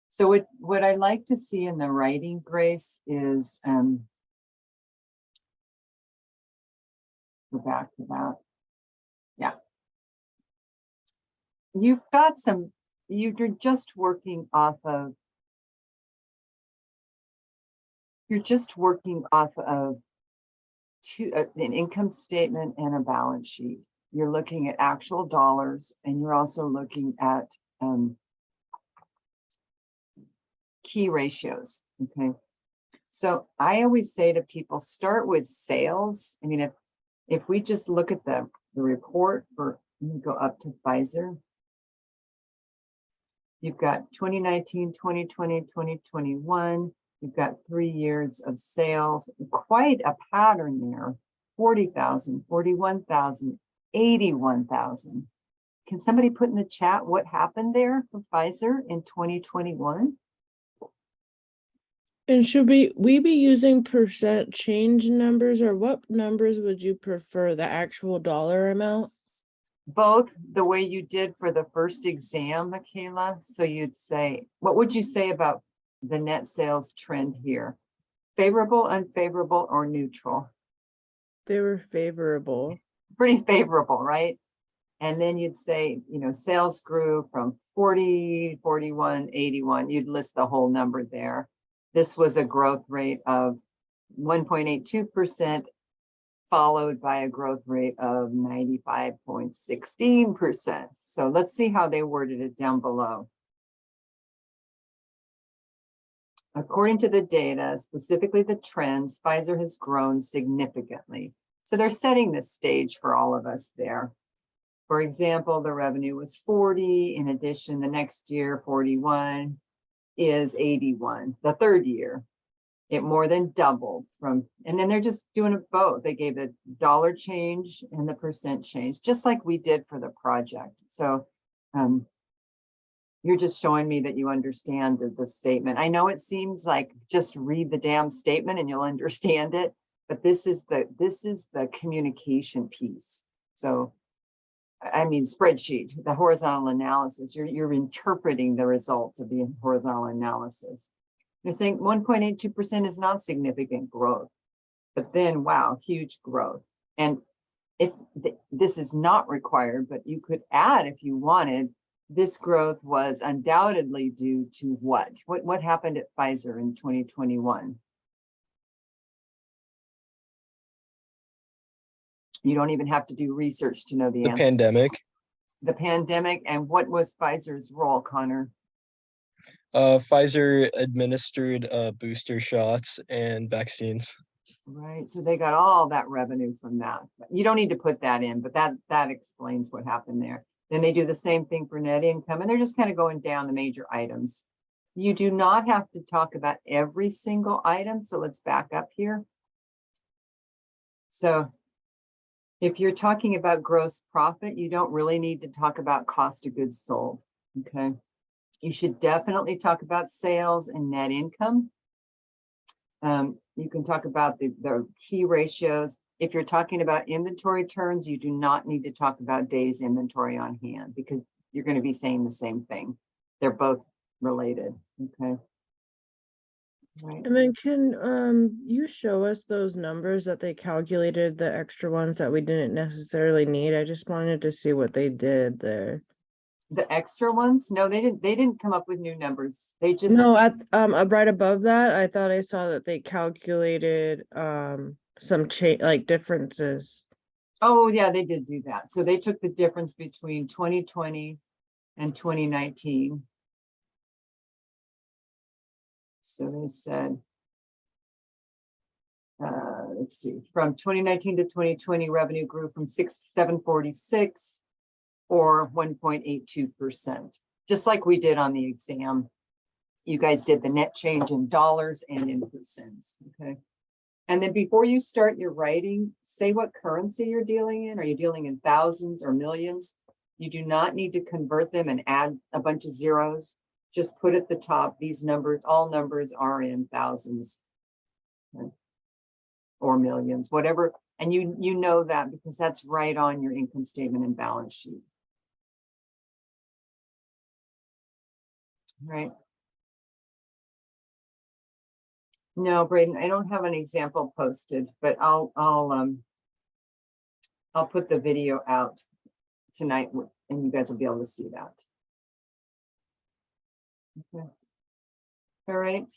So what I like to see in the writing, Grace, is go back to that. Yeah. You've got some, you're just working off of, an income statement and a balance sheet. You're looking at actual dollars, and you're also looking at key ratios. Okay. So I always say to people, start with sales. I mean, if we just look at the report for, let me go up to Pfizer. You've got 2019, 2020, 2021. You've got 3 years of sales, quite a pattern there. 40,000, 41,000, 81,000. Can somebody put in the chat what happened there for Pfizer in 2021? And should we be using percent change numbers, or what numbers would you prefer, the actual dollar amount? Both, the way you did for the first exam, Michaela. So you'd say, what would you say about the net sales trend here? Favorable, unfavorable, or neutral? They were favorable. Pretty favorable, right? And then you'd say, you know, sales grew from 40, 41, 81. You'd list the whole number there. This was a growth rate of 1.82%, followed by a growth rate of 95.16%. So let's see how they worded it down below. According to the data, specifically the trends, Pfizer has grown significantly. So they're setting the stage for all of us there. For example, the revenue was 40. In addition, the next year, 41 is 81. The third year, it more than doubled from, and then they're just doing it both. They gave the dollar change and the percent change, just like we did for the project. So you're just showing me that you understand the statement. I know it seems like just read the damn statement and you'll understand it, but this is the communication piece. So, I mean, spreadsheet, the horizontal analysis, you're interpreting the results of the horizontal analysis. You're saying 1.82% is not significant growth, but then, wow, huge growth. And if this is not required, but you could add if you wanted, this growth was undoubtedly due to what? What happened at Pfizer in 2021? You don't even have to do research to know the answer. Pandemic. The pandemic. And what was Pfizer's role, Connor? Pfizer administered booster shots and vaccines. Right. So they got all that revenue from that. You don't need to put that in, but that explains what happened there. Then they do the same thing for net income, and they're just kind of going down the major items. You do not have to talk about every single item. So let's back up here. So if you're talking about gross profit, you don't really need to talk about cost of goods sold. Okay. You should definitely talk about sales and net income. You can talk about the key ratios. If you're talking about inventory turns, you do not need to talk about days inventory on hand, because you're going to be saying the same thing. They're both related. Okay. Right. And then can you show us those numbers that they calculated, the extra ones that we didn't necessarily need? I just wanted to see what they did there. The extra ones? No, they didn't come up with new numbers. They just No, at right above that, I thought I saw that they calculated some change, like differences. Oh yeah, they did do that. So they took the difference between 2020 and 2019. So they said, let's see, from 2019 to 2020, revenue grew from 746 or 1.82%, just like we did on the exam. You guys did the net change in dollars and in percents, okay? And then before you start your writing, say what currency you're dealing in. Are you dealing in thousands or millions? You do not need to convert them and add a bunch of zeros. Just put at the top, these numbers, all numbers are in thousands or millions, whatever. And you know that because that's right on your income statement and balance sheet. Right. No, Braden, I don't have an example posted, but I'll put the video out tonight and you guys will be able to see that. Okay. All right.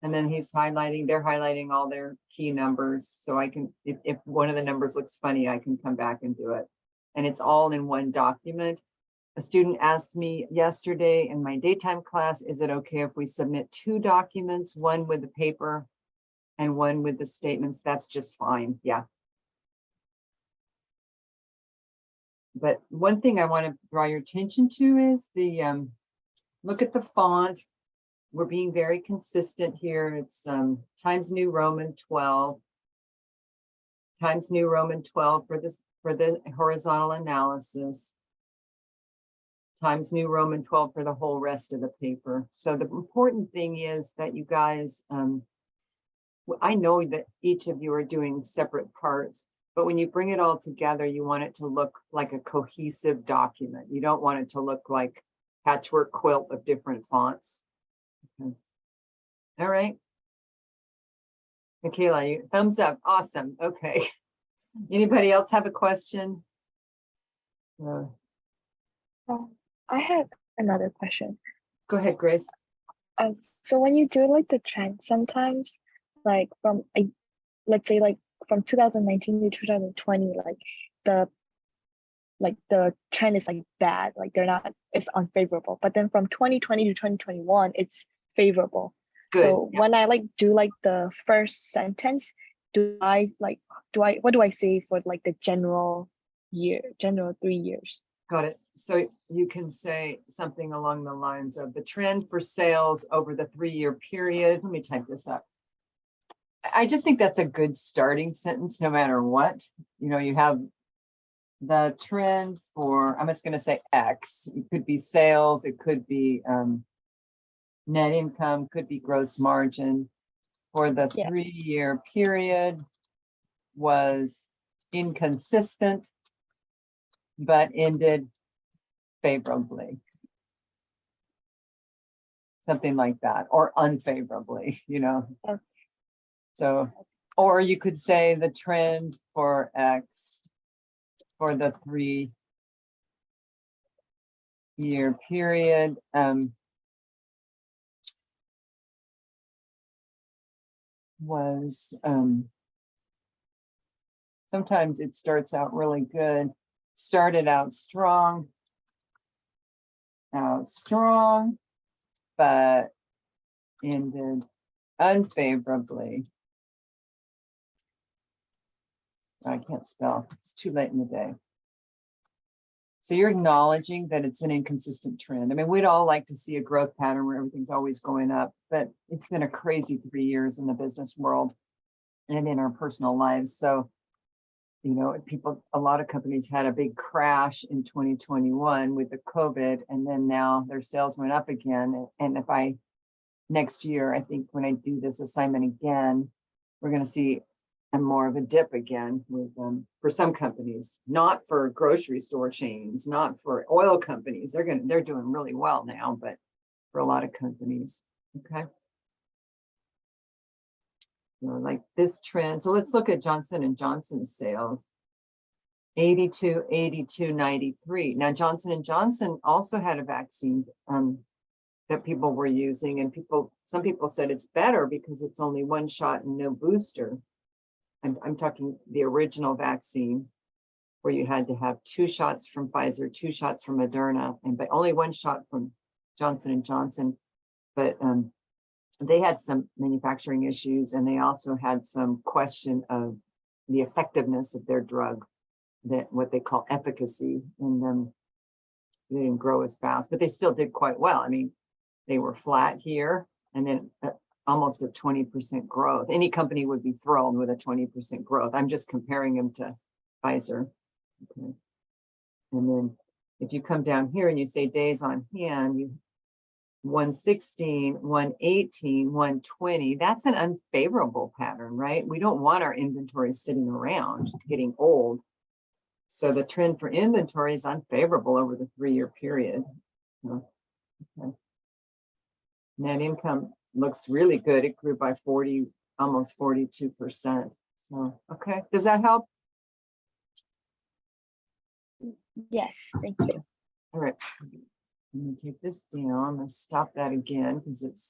And then he's highlighting, they're highlighting all their key numbers. So I can, if one of the numbers looks funny, I can come back and do it. And it's all in one document. A student asked me yesterday in my daytime class, is it okay if we submit 2 documents, one with the paper and one with the statements? That's just fine. Yeah. But one thing I want to draw your attention to is the, look at the font. We're being very consistent here. It's Times New Roman 12. Times New Roman 12 for the horizontal analysis. Times New Roman 12 for the whole rest of the paper. So the important thing is that you guys, I know that each of you are doing separate parts, but when you bring it all together, you want it to look like a cohesive document. You don't want it to look like patchwork quilt of different fonts. Okay. All right. Michaela, you thumbs up. Awesome. Okay. Anybody else have a question? I have another question. Go ahead, Grace. So when you do like the trend, sometimes like from let's say like from 2019 to 2020, like the trend is like bad, like it's unfavorable. But then from 2020 to 2021, it's favorable. Good. So when I like do like the first sentence, what do I say for like the general 3 years? Got it. So you can say something along the lines of the trend for sales over the 3-year period. Let me type this up. I just think that's a good starting sentence, no matter what. You know, you have the trend for, I'm just going to say X. It could be sales, it could be net income, could be gross margin for the 3-year period was inconsistent, but ended favorably. Something like that, or unfavorably, you know. Okay. So, or you could say the trend for X for the 3-year period was sometimes it starts out really good, started out strong, but ended unfavorably. I can't spell, it's too late in the day. So you're acknowledging that it's an inconsistent trend. I mean, we'd all like to see a growth pattern where everything's always going up, but it's been a crazy 3 years in the business world and in our personal lives. So, you know, a lot of companies had a big crash in 2021 with the COVID, and then now their sales went up again. And next year, I think when I do this assignment again, we're going to see more of a dip again with for some companies, not for grocery store chains, not for oil companies. They're doing really well now, but for a lot of companies. Okay. So like this trend. So let's look at Johnson & Johnson's sales. 82, 82, 93. Now Johnson & Johnson also had a vaccine that people were using, and some people said it's better because it's only 1 shot and no booster. I'm talking the original vaccine where you had to have 2 shots from Pfizer, 2 shots from Moderna, but only 1 shot from Johnson & Johnson. But they had some manufacturing issues, and they also had some question of the effectiveness of their drug, that what they call efficacy, and they didn't grow as fast, but they still did quite well. I mean, they were flat here, and then almost a 20% growth. Any company would be thrilled with a 20% growth. I'm just comparing them to Pfizer. Okay. And then if you come down here and you say days on hand, you 116, 118, 120, that's an unfavorable pattern, right? We don't want our inventory sitting around getting old. So the trend for inventory is unfavorable over the 3-year period. Okay. Net income looks really good. It grew by 40, almost 42%. So, okay, does that help? Yes, thank you. All right. I'm gonna take this down. I'm gonna stop that again because it's